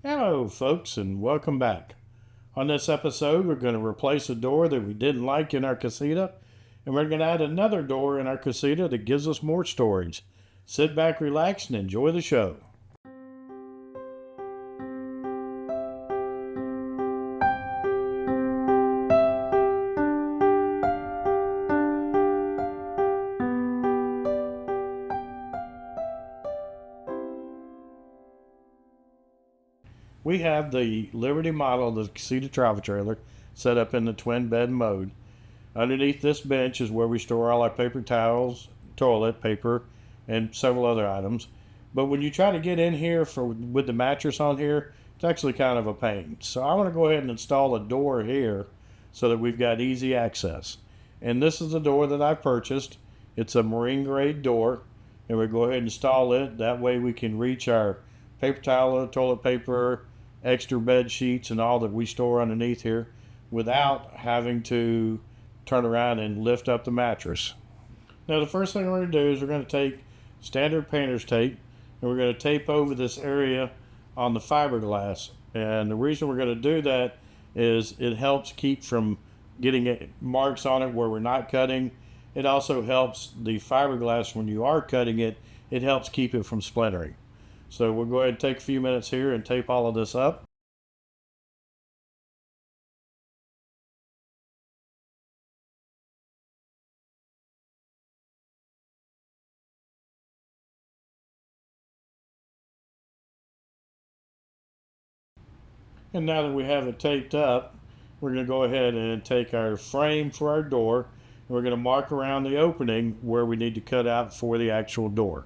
Hello folks, and welcome back. On this episode, we're going to replace a door that we didn't like in our casita, and we're going to add another door in our casita that gives us more storage. Sit back, relax, and enjoy the show. We have the Liberty model of the Casita Travel trailer set up in the twin bed mode. Underneath this bench is where we store all our paper towels, toilet paper, and several other items. But when you try to get in here with the mattress on here, it's actually kind of a pain. So I want to go ahead and install a door here so that we've got easy access. And this is the door that I purchased. It's a marine grade door, and we go ahead and install it. That way we can reach our paper towel, toilet paper, extra bed sheets, and all that we store underneath here without having to turn around and lift up the mattress. Now the first thing we're going to do is we're going to take standard painter's tape and we're going to tape over this area on the fiberglass. And the reason we're going to do that is it helps keep from getting marks on it where we're not cutting. It also helps the fiberglass when you are cutting it, it helps keep it from splintering. So we'll go ahead and take a few minutes here and tape all of this up. And now that we have it taped up, we're going to go ahead and take our frame for our door, and we're going to mark around the opening where we need to cut out for the actual door.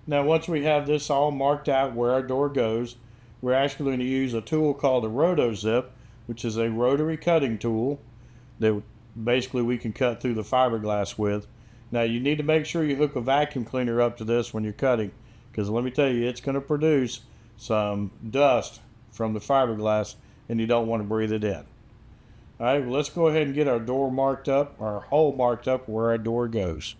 Now once we have this all marked out where our door goes, we're actually going to use a tool called a RotoZip, which is a rotary cutting tool that basically we can cut through the fiberglass with. Now you need to make sure you hook a vacuum cleaner up to this when you're cutting, because let me tell you, it's going to produce some dust from the fiberglass and you don't want to breathe it in. Alright, well, let's go ahead and get our door marked up, our hole marked up where our door goes.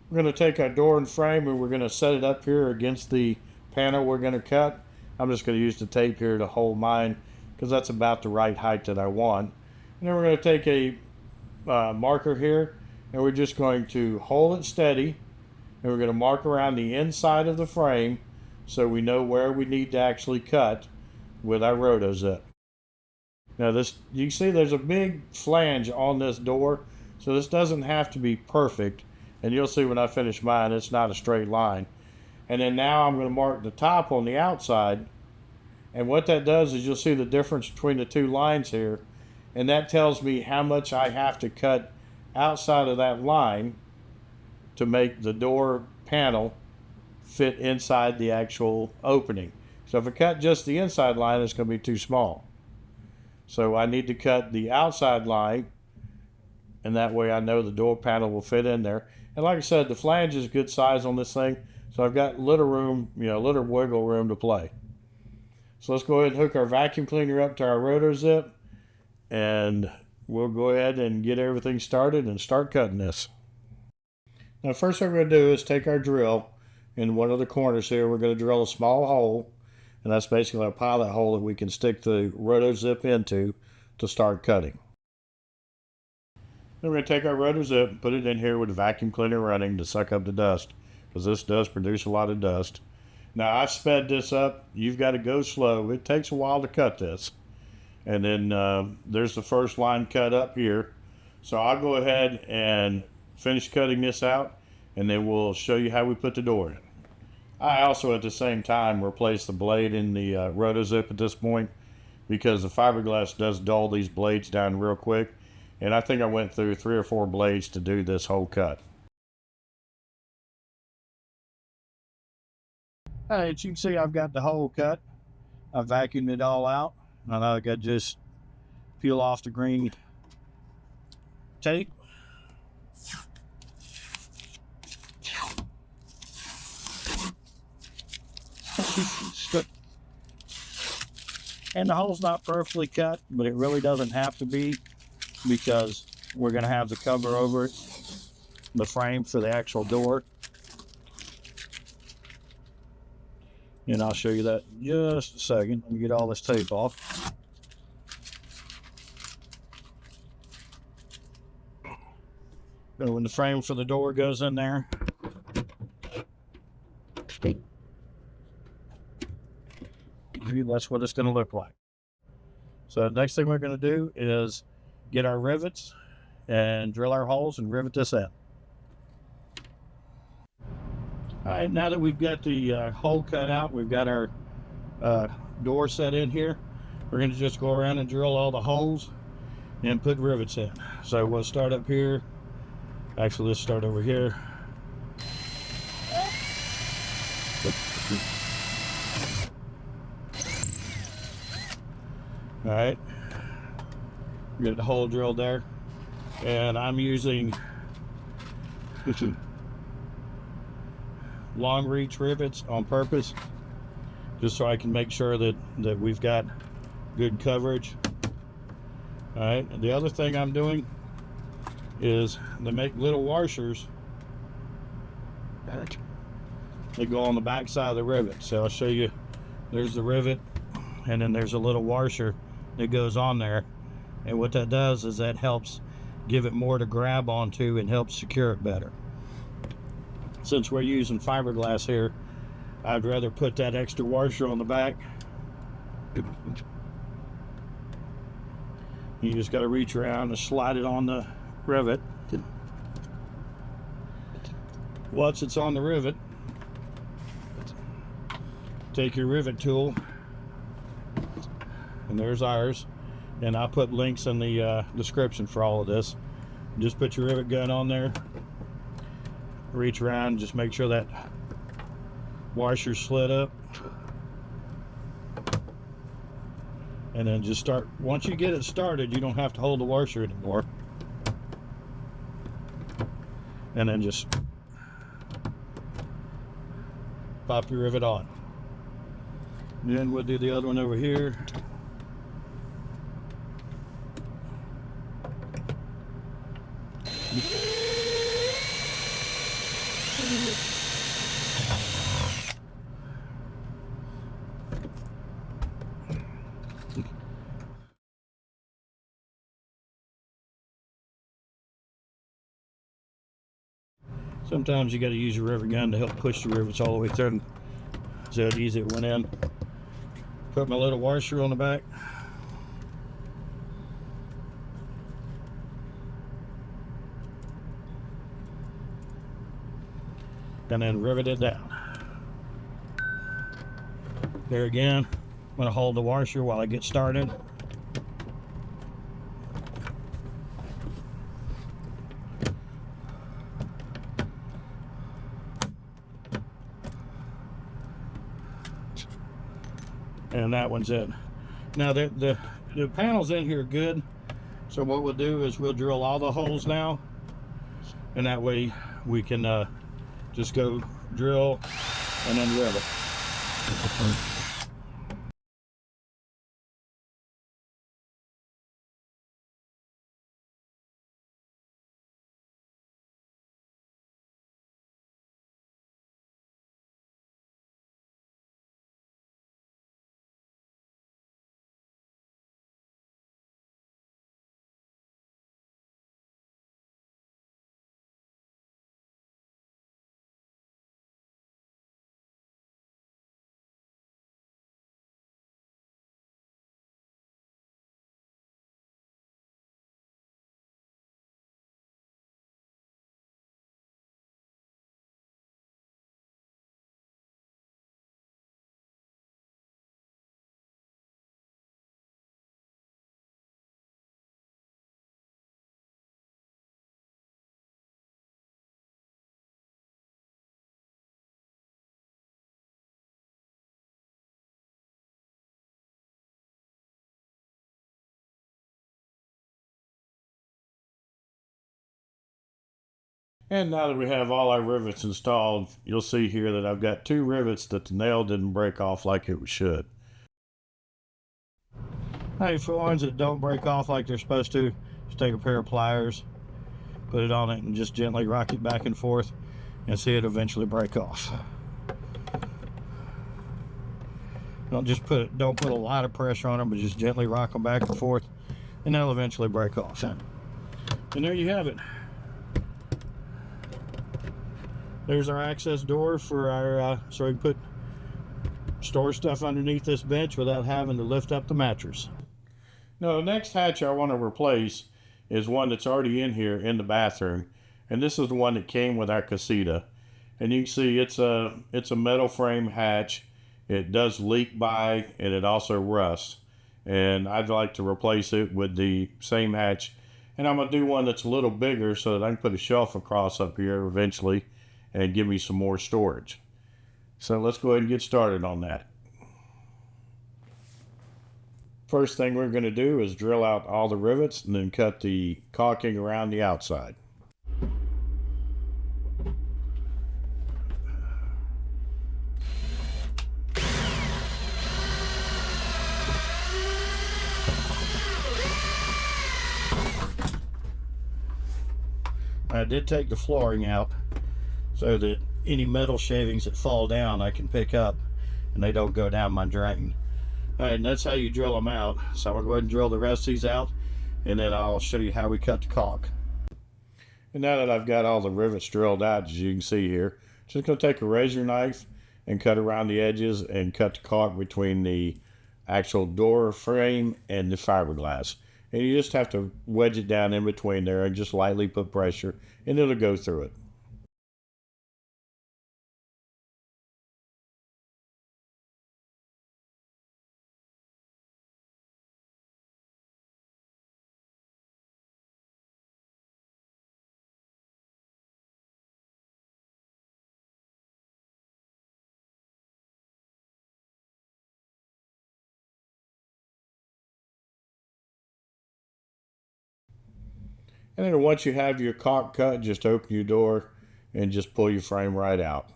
We're going to take our door and frame and we're going to set it up here against the panel we're going to cut. I'm just going to use the tape here to hold mine because that's about the right height that I want. And then we're going to take a marker here and we're just going to hold it steady and we're going to mark around the inside of the frame so we know where we need to actually cut with our RotoZip. Now this, you can see there's a big flange on this door, so this doesn't have to be perfect. And you'll see when I finish mine, it's not a straight line. And then now I'm going to mark the top on the outside. And what that does is you'll see the difference between the two lines here. And that tells me how much I have to cut outside of that line to make the door panel fit inside the actual opening. So if I cut just the inside line, it's going to be too small. So I need to cut the outside line, and that way I know the door panel will fit in there. And like I said, the flange is good size on this thing, so I've got little room, little wiggle room to play. So let's go ahead and hook our vacuum cleaner up to our RotoZip, and we'll go ahead and get everything started and start cutting this. Now first thing we're going to do is take our drill in one of the corners here. We're going to drill a small hole, and that's basically a pilot hole that we can stick the RotoZip into to start cutting. Then we're going to take our RotoZip and put it in here with the vacuum cleaner running to suck up the dust, because this does produce a lot of dust. Now I've sped this up. You've got to go slow. It takes a while to cut this. And then there's the first line cut up here. So I'll go ahead and finish cutting this out, and then we'll show you how we put the door in. I also at the same time replace the blade in the RotoZip at this point, because the fiberglass does dull these blades down real quick. And I think I went through 3 or 4 blades to do this whole cut. Alright, as you can see, I've got the hole cut. I vacuumed it all out. And I got just peel off the green tape. And the hole's not perfectly cut, but it really doesn't have to be, because we're going to have the cover over it. the frame for the actual door. And I'll show you that in just a second. Let me get all this tape off. So when the frame for the door goes in there, that's what it's going to look like. So the next thing we're going to do is get our rivets and drill our holes and rivet this in. All right, now that we've got the hole cut out, we've got our door set in here, we're going to just go around and drill all the holes and put rivets in. So we'll start up here. Actually, let's start over here. All right, get the hole drilled there, and I'm using long reach rivets on purpose, just so I can make sure that we've got good coverage. All right, the other thing I'm doing is they make little washers that go on the back side of the rivet. So I'll show you. There's the rivet, and then there's a little washer that goes on there, and what that does is that helps give it more to grab onto and helps secure it better. Since we're using fiberglass here, I'd rather put that extra washer on the back. You just got to reach around and slide it on the rivet. Once it's on the rivet, take your rivet tool, and there's ours, and I'll put links in the description for all of this. Just put your rivet gun on there, reach around, just make sure that washer's slid up, and then just start. Once you get it started, you don't have to hold the washer anymore, and then just pop your rivet on. And then we'll do the other one over here. Sometimes you got to use your rivet gun to help push the rivets all the way through. So easy it went in. Put my little washer on the back. And then rivet it down. There again, I'm going to hold the washer while I get started. And that one's in. Now the panels in here are good. So what we'll do is we'll drill all the holes now, and that way we can just go drill and then rivet. And now that we have all our rivets installed, you'll see here that I've got 2 rivets that the nail didn't break off like it should. Hey, for the ones that don't break off like they're supposed to, just take a pair of pliers, Put it on it and just gently rock it back and forth and see it eventually break off. Don't put a lot of pressure on them, but just gently rock them back and forth, and they'll eventually break off. And there you have it. There's our access door for our so we can store stuff underneath this bench without having to lift up the mattress. Now, the next hatch I want to replace is one that's already in here in the bathroom, and this is the one that came with our Casita. And you can see it's a metal frame hatch. It does leak by, and it also rusts. And I'd like to replace it with the same hatch. And I'm going to do one that's a little bigger so that I can put a shelf across up here eventually and give me some more storage. So let's go ahead and get started on that. First thing we're going to do is drill out all the rivets and then cut the caulking around the outside. I did take the flooring out so that any metal shavings that fall down I can pick up and they don't go down my drain. Alright, and that's how you drill them out. So I'm going to go ahead and drill the rest of these out, and then I'll show you how we cut the caulk. And now that I've got all the rivets drilled out, as you can see here, just going to take a razor knife and cut around the edges and cut the caulk between the actual door frame and the fiberglass. And you just have to wedge it down in between there and just lightly put pressure, and it'll go through it. And then once you have your caulk cut, just open your door and just pull your frame right out.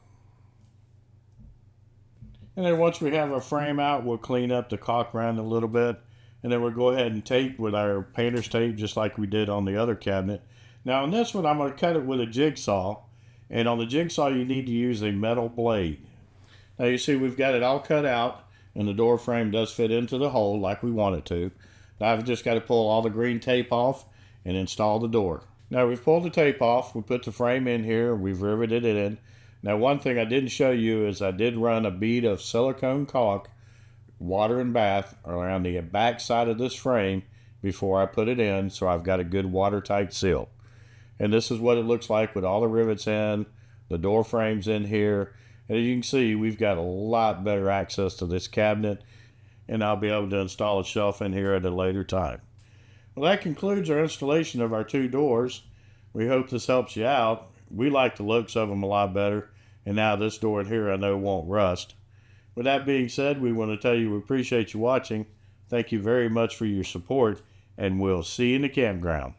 And then once we have our frame out, we'll clean up the caulk around a little bit. And then we'll go ahead and tape with our painter's tape just like we did on the other cabinet. Now on this one, I'm going to cut it with a jigsaw. And on the jigsaw, you need to use a metal blade. Now you see we've got it all cut out, and the door frame does fit into the hole like we want it to. Now I've just got to pull all the green tape off and install the door. Now we've pulled the tape off, we put the frame in here, we've riveted it in. Now one thing I didn't show you is I did run a bead of silicone caulk, water and bath, around the back side of this frame before I put it in, so I've got a good watertight seal. And this is what it looks like with all the rivets in, the door frames in here. And as you can see, we've got a lot better access to this cabinet, and I'll be able to install a shelf in here at a later time. Well, that concludes our installation of our two doors. We hope this helps you out. We like the looks of them a lot better, and now this door in here I know won't rust. With that being said, we want to tell you we appreciate you watching. Thank you very much for your support, and we'll see you in the campground.